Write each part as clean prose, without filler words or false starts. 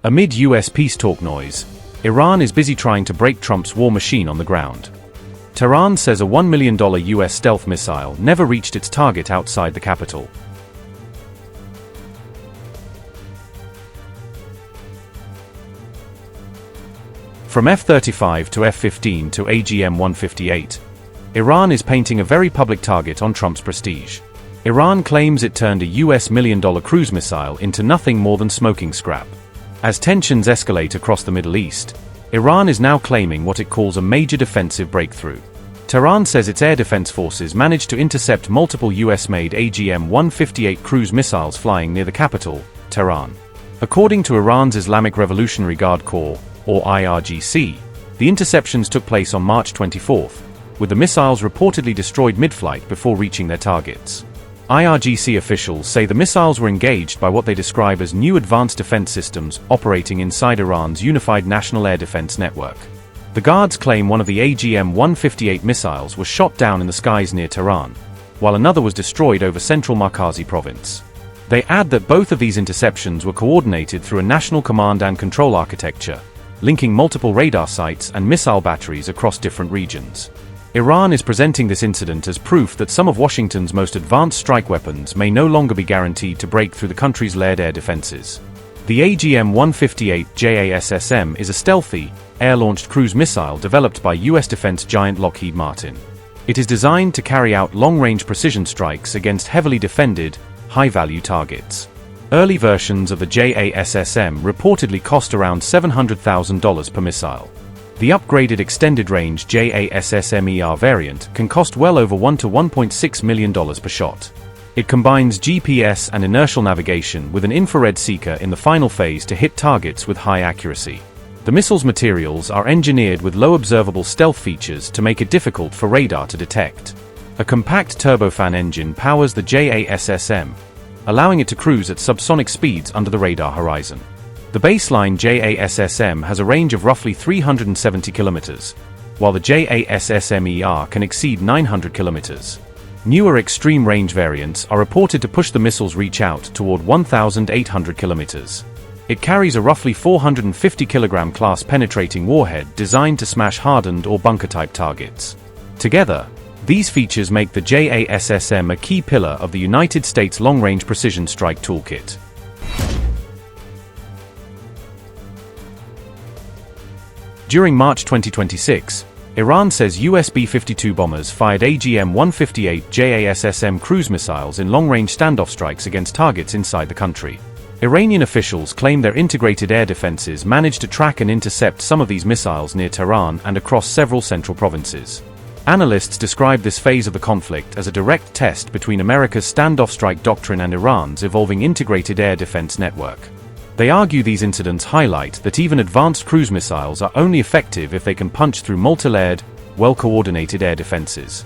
Amid US peace talk noise, Iran is busy trying to break Trump's war machine on the ground. Tehran says a $1 million US stealth missile never reached its target outside the capital. From F-35 to F-15 to AGM-158, Iran is painting a very public target on Trump's prestige. Iran claims it turned a US $1 million cruise missile into nothing more than smoking scrap. As tensions escalate across the Middle East, Iran is now claiming what it calls a major defensive breakthrough. Tehran says its air defense forces managed to intercept multiple US-made AGM-158 cruise missiles flying near the capital, Tehran. According to Iran's Islamic Revolutionary Guard Corps, or IRGC, the interceptions took place on March 24, with the missiles reportedly destroyed mid-flight before reaching their targets. IRGC officials say the missiles were engaged by what they describe as new advanced defense systems operating inside Iran's unified national air defense network. The guards claim one of the AGM-158 missiles was shot down in the skies near Tehran, while another was destroyed over central Markazi province. They add that both of these interceptions were coordinated through a national command and control architecture, linking multiple radar sites and missile batteries across different regions. Iran is presenting this incident as proof that some of Washington's most advanced strike weapons may no longer be guaranteed to break through the country's layered air defenses. The AGM-158 JASSM is a stealthy, air-launched cruise missile developed by US defense giant Lockheed Martin. It is designed to carry out long-range precision strikes against heavily defended, high-value targets. Early versions of the JASSM reportedly cost around $700,000 per missile. The upgraded extended-range JASSM-ER variant can cost well over $1 to $1.6 million per shot. It combines GPS and inertial navigation with an infrared seeker in the final phase to hit targets with high accuracy. The missile's materials are engineered with low observable stealth features to make it difficult for radar to detect. A compact turbofan engine powers the JASSM, allowing it to cruise at subsonic speeds under the radar horizon. The baseline JASSM has a range of roughly 370 kilometers, while the JASSM-ER can exceed 900 kilometers. Newer extreme range variants are reported to push the missile's reach out toward 1,800 kilometers. It carries a roughly 450 kilogram class penetrating warhead designed to smash hardened or bunker-type targets. Together, these features make the JASSM a key pillar of the United States long-range precision strike toolkit. During March 2026, Iran says US B-52 bombers fired AGM-158 JASSM cruise missiles in long-range standoff strikes against targets inside the country. Iranian officials claim their integrated air defenses managed to track and intercept some of these missiles near Tehran and across several central provinces. Analysts describe this phase of the conflict as a direct test between America's standoff strike doctrine and Iran's evolving integrated air defense network. They argue these incidents highlight that even advanced cruise missiles are only effective if they can punch through multi-layered, well-coordinated air defenses.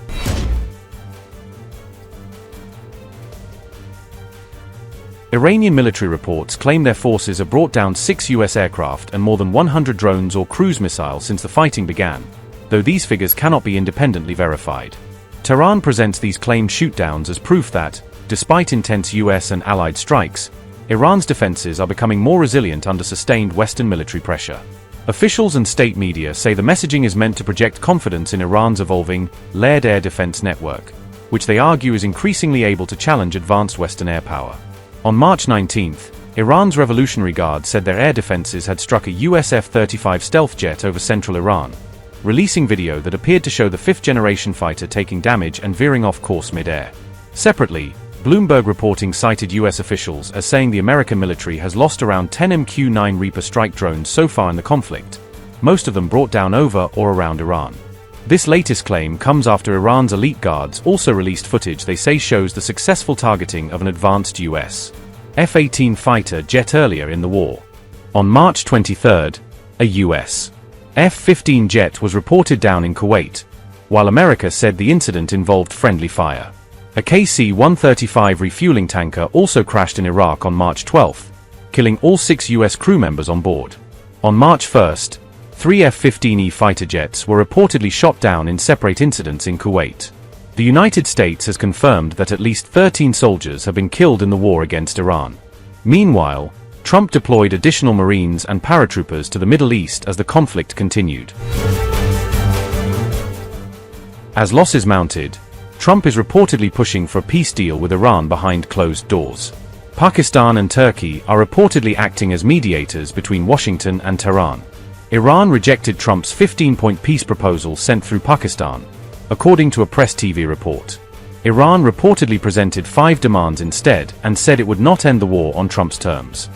Iranian military reports claim their forces have brought down 6 US aircraft and more than 100 drones or cruise missiles since the fighting began, though these figures cannot be independently verified. Tehran presents these claimed shootdowns as proof that, despite intense US and allied strikes, Iran's defenses are becoming more resilient under sustained Western military pressure. Officials and state media say the messaging is meant to project confidence in Iran's evolving, layered air defense network, which they argue is increasingly able to challenge advanced Western air power. On March 19, Iran's Revolutionary Guard said their air defenses had struck a US F-35 stealth jet over central Iran, releasing video that appeared to show the fifth-generation fighter taking damage and veering off course mid-air. Separately, Bloomberg reporting cited US officials as saying the American military has lost around 10 MQ-9 Reaper strike drones so far in the conflict, most of them brought down over or around Iran. This latest claim comes after Iran's elite guards also released footage they say shows the successful targeting of an advanced US F-18 fighter jet earlier in the war. On March 23, a US F-15 jet was reported down in Kuwait, while America said the incident involved friendly fire. A KC-135 refueling tanker also crashed in Iraq on March 12, killing all 6 US crew members on board. On March 1, 3 F-15E fighter jets were reportedly shot down in separate incidents in Kuwait. The United States has confirmed that at least 13 soldiers have been killed in the war against Iran. Meanwhile, Trump deployed additional Marines and paratroopers to the Middle East as the conflict continued. As losses mounted, Trump is reportedly pushing for a peace deal with Iran behind closed doors. Pakistan and Turkey are reportedly acting as mediators between Washington and Tehran. Iran rejected Trump's 15-point peace proposal sent through Pakistan, according to a Press TV report. Iran reportedly presented 5 demands instead and said it would not end the war on Trump's terms.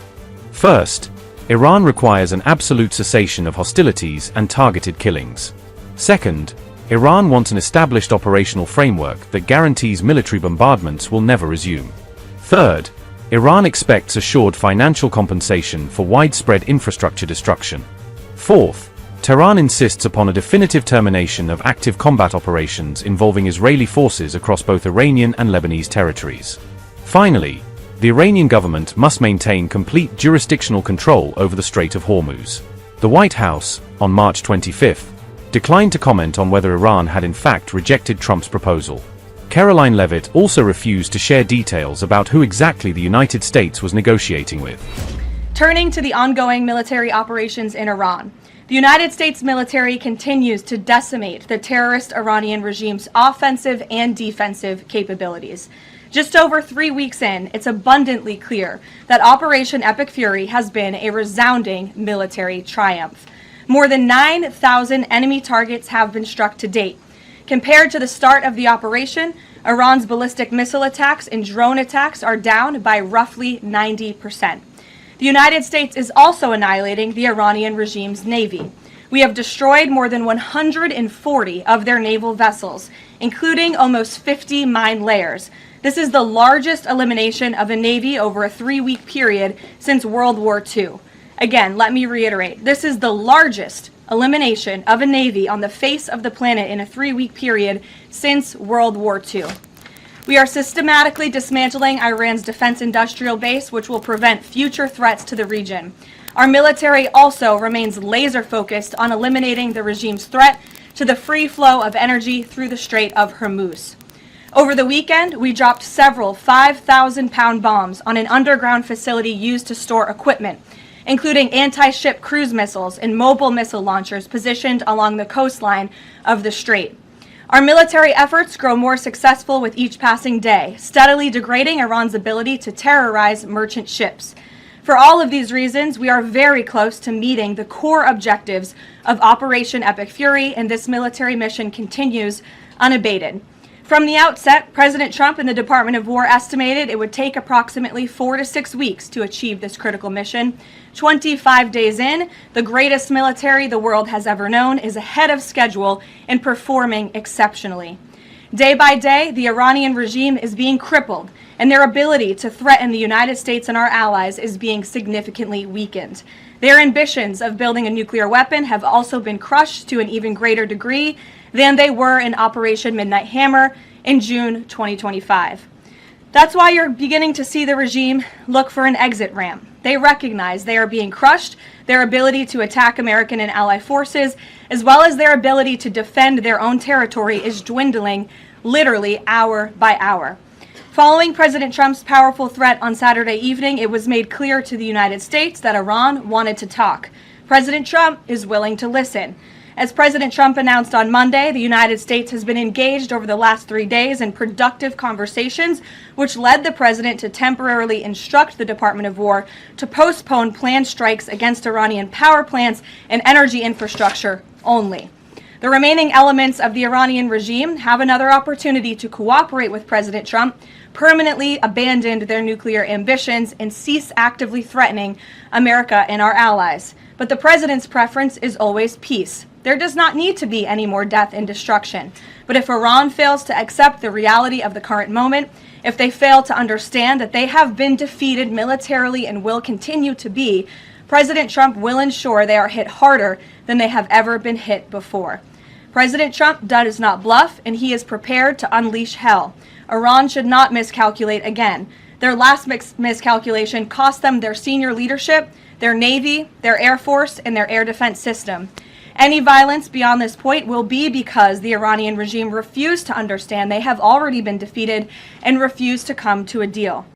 First, Iran requires an absolute cessation of hostilities and targeted killings. Second, Iran wants an established operational framework that guarantees military bombardments will never resume. Third, Iran expects assured financial compensation for widespread infrastructure destruction. Fourth, Tehran insists upon a definitive termination of active combat operations involving Israeli forces across both Iranian and Lebanese territories. Finally, the Iranian government must maintain complete jurisdictional control over the Strait of Hormuz. The White House, on March 25, declined to comment on whether Iran had in fact rejected Trump's proposal. Caroline Leavitt also refused to share details about who exactly the United States was negotiating with. Turning to the ongoing military operations in Iran, the United States military continues to decimate the terrorist Iranian regime's offensive and defensive capabilities. Just over 3 weeks in, it's abundantly clear that Operation Epic Fury has been a resounding military triumph. More than 9,000 enemy targets have been struck to date. Compared to the start of the operation, Iran's ballistic missile attacks and drone attacks are down by roughly 90%. The United States is also annihilating the Iranian regime's navy. We have destroyed more than 140 of their naval vessels, including almost 50 mine layers. This is the largest elimination of a navy over a 3-week period since World War II. Again, let me reiterate, this is the largest elimination of a navy on the face of the planet in a 3-week period since World War II. We are systematically dismantling Iran's defense industrial base, which will prevent future threats to the region. Our military also remains laser focused on eliminating the regime's threat to the free flow of energy through the Strait of Hormuz. Over the weekend, we dropped several 5,000-pound bombs on an underground facility used to store equipment, including anti-ship cruise missiles and mobile missile launchers positioned along the coastline of the strait. Our military efforts grow more successful with each passing day, steadily degrading Iran's ability to terrorize merchant ships. For all of these reasons, we are very close to meeting the core objectives of Operation Epic Fury, and this military mission continues unabated. From the outset, President Trump and the Department of War estimated it would take approximately 4 to 6 weeks to achieve this critical mission. 25 days in, the greatest military the world has ever known is ahead of schedule and performing exceptionally. Day by day, the Iranian regime is being crippled, and their ability to threaten the United States and our allies is being significantly weakened. Their ambitions of building a nuclear weapon have also been crushed to an even greater degree than they were in Operation Midnight Hammer in June 2025. That's why you're beginning to see the regime look for an exit ramp. They recognize they are being crushed, their ability to attack American and ally forces, as well as their ability to defend their own territory is dwindling literally hour by hour. Following President Trump's powerful threat on Saturday evening, it was made clear to the United States that Iran wanted to talk. President Trump is willing to listen. As President Trump announced on Monday, the United States has been engaged over the last 3 days in productive conversations, which led the president to temporarily instruct the Department of War to postpone planned strikes against Iranian power plants and energy infrastructure only. The remaining elements of the Iranian regime have another opportunity to cooperate with President Trump, permanently abandon their nuclear ambitions, and cease actively threatening America and our allies. But the president's preference is always peace. There does not need to be any more death and destruction. But if Iran fails to accept the reality of the current moment, if they fail to understand that they have been defeated militarily and will continue to be, President Trump will ensure they are hit harder than they have ever been hit before. President Trump does not bluff, and he is prepared to unleash hell. Iran should not miscalculate again. Their last miscalculation cost them their senior leadership, their Navy, their Air Force, and their air defense system. Any violence beyond this point will be because the Iranian regime refused to understand they have already been defeated and refused to come to a deal.